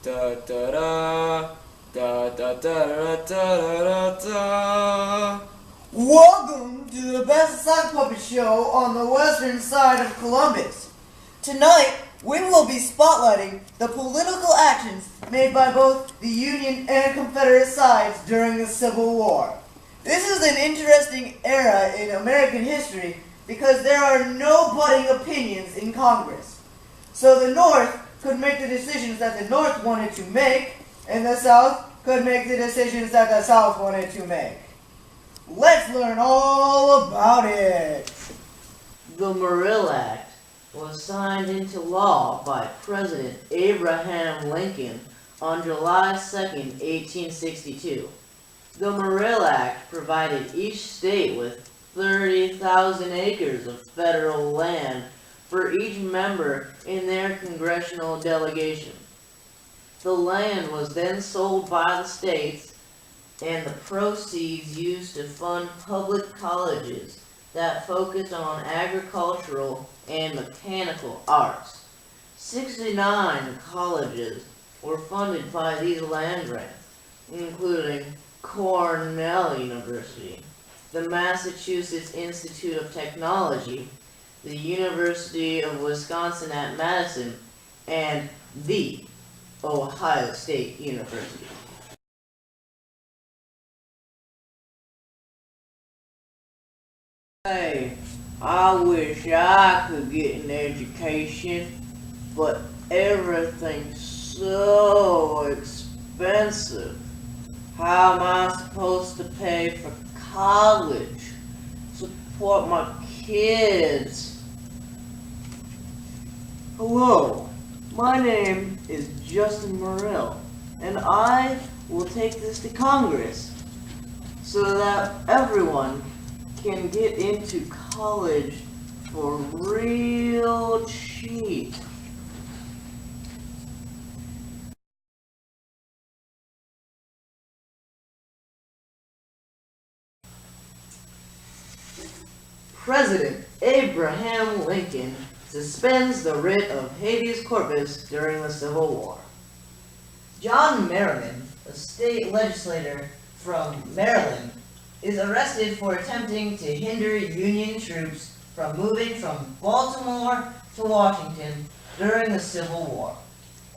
da da da da da da da da da. Welcome to the best sock puppet show on the western side of Columbus. Tonight, we will be spotlighting the political actions made by both the Union and Confederate sides during the Civil War. This is an interesting era in American history because there are no budding opinions in Congress. So the North could make the decisions that the North wanted to make, and the South could make the decisions that the South wanted to make. Let's learn all about it. The Morrill Act was signed into law by President Abraham Lincoln on July 2, 1862. The Morrill Act provided each state with 30,000 acres of federal land for each member in their congressional delegation. The land was then sold by the states and the proceeds used to fund public colleges that focused on agricultural and mechanical arts. 69 colleges were funded by these land grants, including Cornell University, the Massachusetts Institute of Technology, the University of Wisconsin at Madison, and the Ohio State University. Hey, I wish I could get an education, but everything's so expensive. How am I supposed to pay for college? Support my kids? Hello, my name is Justin Morrill, and I will take this to Congress so that everyone can get into college for real cheap. President Abraham Lincoln suspends the writ of habeas corpus during the Civil War. John Merriman, a state legislator from Maryland, is arrested for attempting to hinder Union troops from moving from Baltimore to Washington during the Civil War,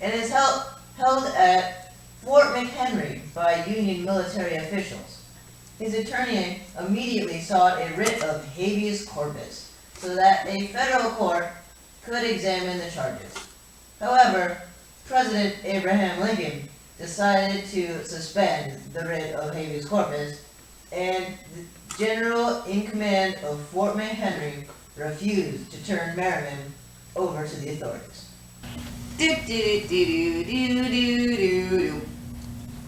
and is held at Fort McHenry by Union military officials. His attorney immediately sought a writ of habeas corpus so that a federal court could examine the charges. However, President Abraham Lincoln decided to suspend the writ of habeas corpus, and the general in command of Fort McHenry refused to turn Merriman over to the authorities.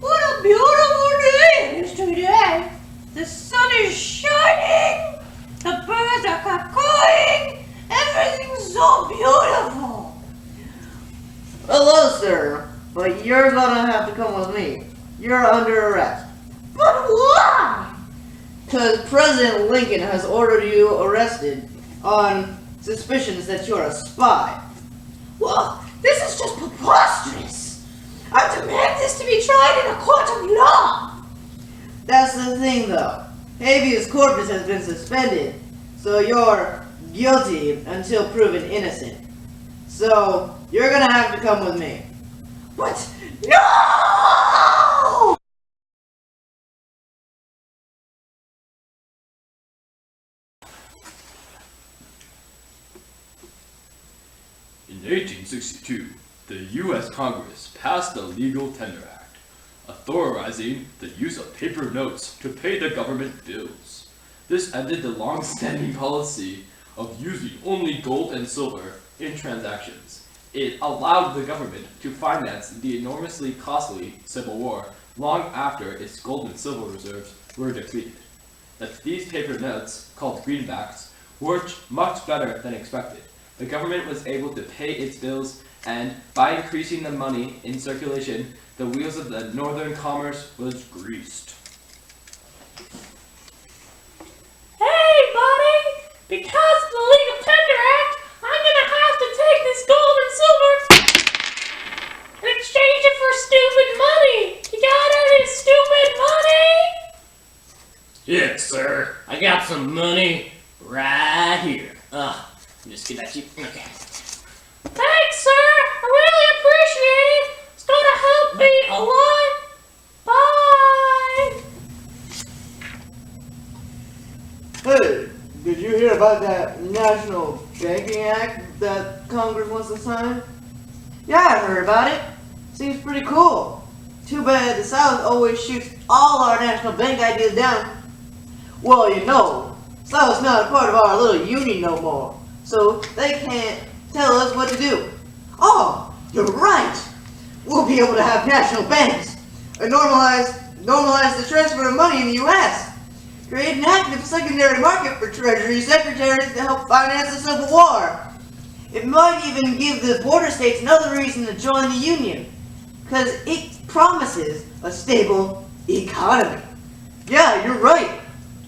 What a beautiful day it is today! The sun is shining, the birds are cackling, everything's so beautiful! Hello, sir, but you're gonna have to come with me. You're under arrest. But why? Because President Lincoln has ordered you arrested on suspicions that you're a spy. Well, this is just preposterous! I demand this to be tried in a court of law! That's the thing, though. Habeas corpus has been suspended, so you're guilty until proven innocent. So, you're gonna have to come with me. But no! In 1862, the U.S. Congress passed the Legal Tender Act, authorizing the use of paper notes to pay the government bills. This ended the long-standing policy of using only gold and silver in transactions. It allowed the government to finance the enormously costly Civil War long after its gold and silver reserves were depleted. That these paper notes, called greenbacks, worked much better than expected. The government was able to pay its bills, and by increasing the money in circulation, the wheels of the northern commerce was greased. Hey, buddy! Because of the Legal Tender Act, I'm gonna have to take this gold and silver and exchange it for I got some money right here. Just give that to you. Okay. Thanks, sir. I really appreciate it. It's gonna help me a lot. Bye. Hey, did you hear about that National Banking Act that Congress wants to sign? Yeah, I heard about it. Seems pretty cool. Too bad the South always shoots all our national bank ideas down. Well, you know, South's not a part of our little union no more, so they can't tell us what to do. Oh, you're right. We'll be able to have national banks and normalize the transfer of money in the U.S. Create an active secondary market for Treasury secretaries to help finance the Civil War. It might even give the border states another reason to join the Union, because it promises a stable economy. Yeah, you're right.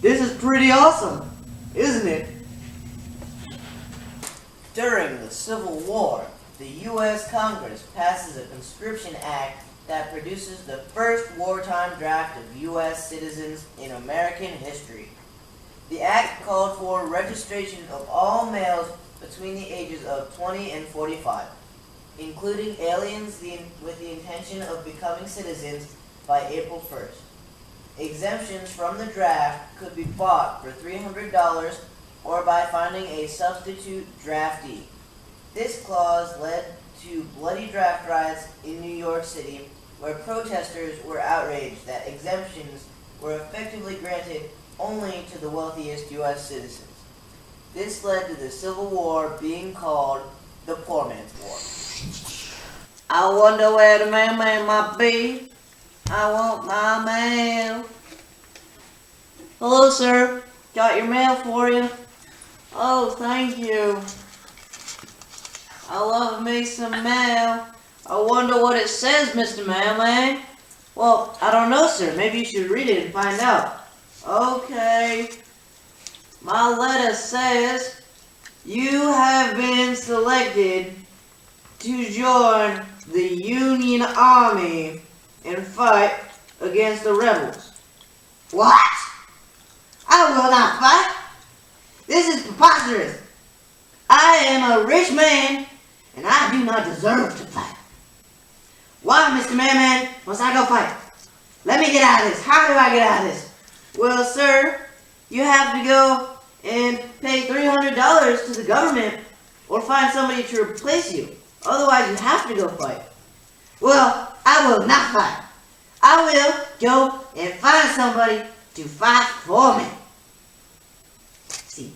This is pretty awesome, isn't it? During the Civil War, the U.S. Congress passes a Conscription Act that produces the first wartime draft of U.S. citizens in American history. The act called for registration of all males between the ages of 20 and 45, including aliens with the intention of becoming citizens by April 1st. Exemptions from the draft could be bought for $300 or by finding a substitute draftee. This clause led to bloody draft riots in New York City, where protesters were outraged that exemptions were effectively granted only to the wealthiest U.S. citizens. This led to the Civil War being called the Poor Man's War. I wonder where the mailman might be. I want my mail. Hello, sir. Got your mail for you. Oh, thank you. I love me some mail. I wonder what it says, Mr. Mailman. Well, I don't know, sir. Maybe you should read it and find out. Okay. My letter says, you have been selected to join the Union Army and fight against the rebels. What? I will not fight. This is preposterous. I am a rich man, and I do not deserve to fight. Why, Mr. Mailman, must I go fight? Let me get out of this. How do I get out of this? Well, sir, you have to go and pay $300 to the government or find somebody to replace you. Otherwise, you have to go fight. Well, I will not fight. I will go and find somebody to fight for me. See.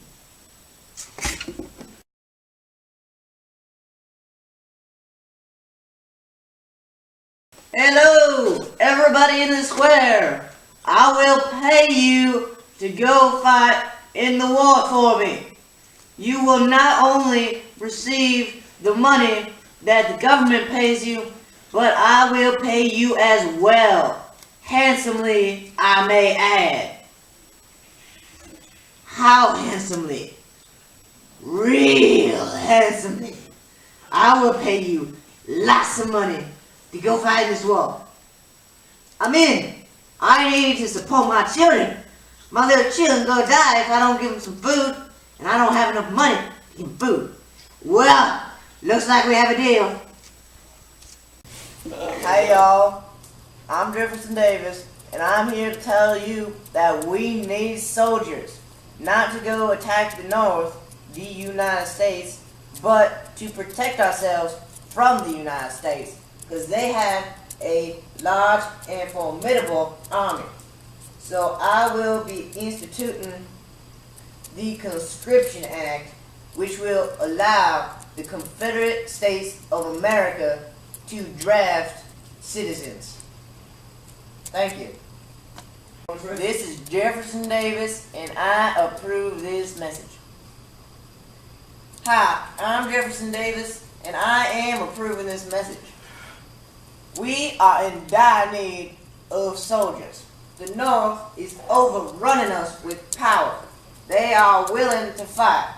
Hello, everybody in the square. I will pay you to go fight in the war for me. You will not only receive the money that the government pays you, but I will pay you as well. Handsomely, I may add. How handsomely? Real handsomely. I will pay you lots of money to go fight in this war. I'm in. I need to support my children. My little children gonna die if I don't give them some food, and I don't have enough money to give them food. Well, looks like we have a deal. Hey y'all, I'm Jefferson Davis, and I'm here to tell you that we need soldiers, not to go attack the North, the United States, but to protect ourselves from the United States, because they have a large and formidable army. So I will be instituting the Conscription Act, which will allow the Confederate States of America to draft citizens. Thank you. This is Jefferson Davis, and I approve this message. Hi, I'm Jefferson Davis, and I am approving this message. We are in dire need of soldiers. The North is overrunning us with power. They are willing to fight,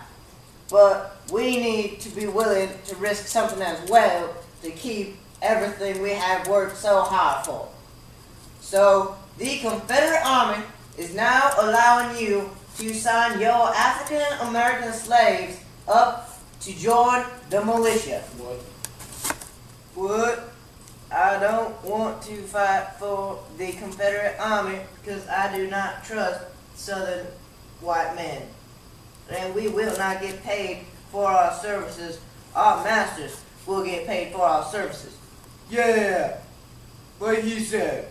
but we need to be willing to risk something as well to keep everything we have worked so hard for. So the Confederate Army is now allowing you to sign your African American slaves up to join the militia. What? I don't want to fight for the Confederate Army because I do not trust Southern white men. And we will not get paid for our services. Our masters will get paid for our services. Yeah, like he said.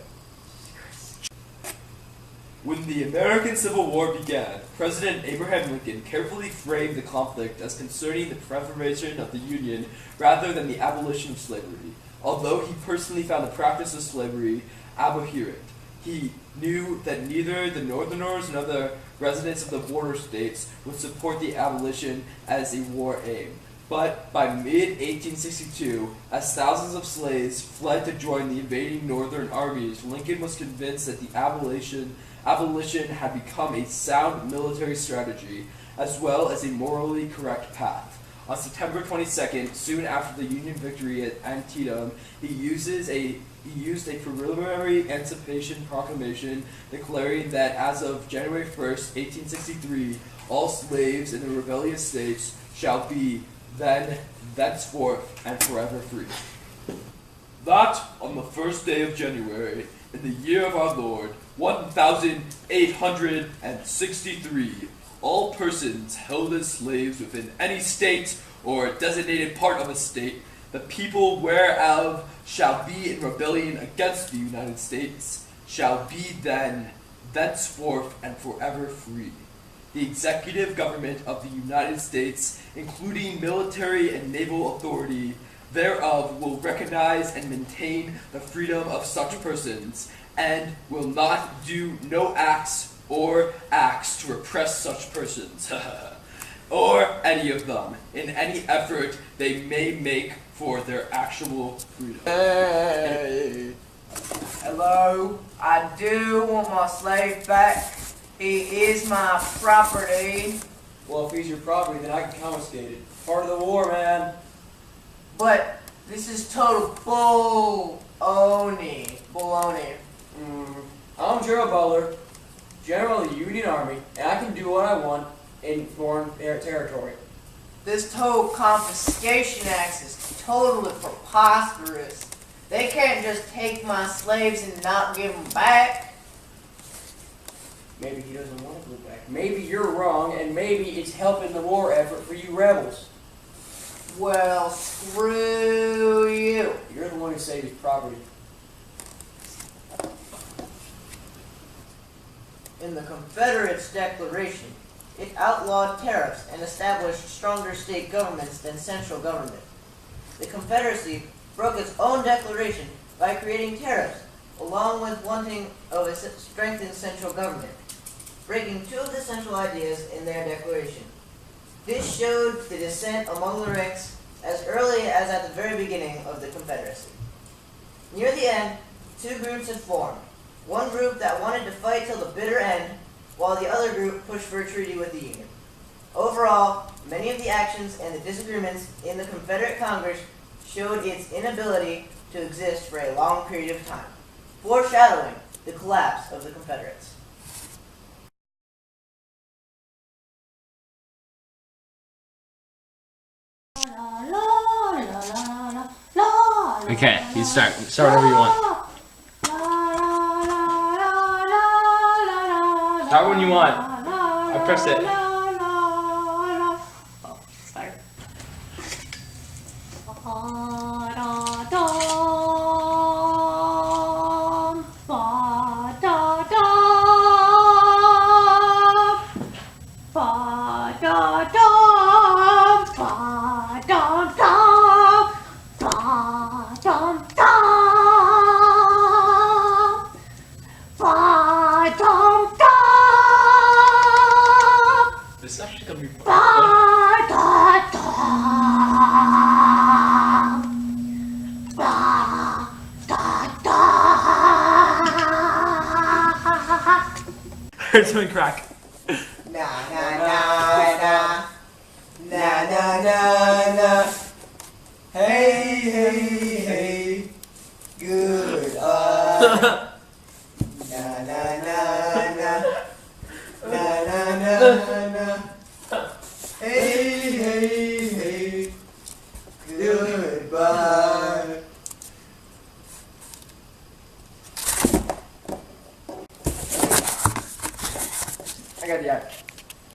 When the American Civil War began, President Abraham Lincoln carefully framed the conflict as concerning the preservation of the Union rather than the abolition of slavery. Although he personally found the practice of slavery abhorrent, he knew that neither the Northerners nor the residents of the border states would support the abolition as a war aim. But by mid-1862, as thousands of slaves fled to join the invading Northern armies, Lincoln was convinced that the abolition had become a sound military strategy, as well as a morally correct path. On September 22nd, soon after the Union victory at Antietam, he used a preliminary Emancipation Proclamation declaring that as of January 1st, 1863, all slaves in the rebellious states shall be thenceforth and forever free. That on the first day of January, in the year of our Lord, 1863, all persons held as slaves within any state or designated part of a state, the people whereof shall be in rebellion against the United States, shall be thenceforth and forever free. The executive government of the United States, including military and naval authority thereof, will recognize and maintain the freedom of such persons, and will not do no acts to repress such persons, or any of them, in any effort they may make for their actual freedom. Hey. Hello, I do want my slave back. He is my property. Well, if he's your property, then I can confiscate it. Part of the war, man. But this is total baloney. I'm Gerald Butler, General of the Union Army, and I can do what I want in foreign territory. This total confiscation act is totally preposterous. They can't just take my slaves and not give them back. Maybe he doesn't want to go back. Maybe you're wrong, and maybe it's helping the war effort for you rebels. Well, screw you. You're the one who saved his property. In the Confederates' Declaration, it outlawed tariffs and established stronger state governments than central government. The Confederacy broke its own declaration by creating tariffs, along with wanting of a strengthened central government, breaking two of the central ideas in their declaration. This showed the dissent among the ranks as early as at the very beginning of the Confederacy. Near the end, two groups had formed. One group that wanted to fight till the bitter end, while the other group pushed for a treaty with the Union. Overall, many of the actions and the disagreements in the Confederate Congress showed its inability to exist for a long period of time, foreshadowing the collapse of the Confederates. Okay, you start. Start whenever you want. Start when you want. I pressed it. Oh, sorry. This is actually gonna be fun. Here's something crack. Na na na na na na na na. Hey hey hey, good na na na na na na na. Hey, hey, hey. Goodbye. I got the act.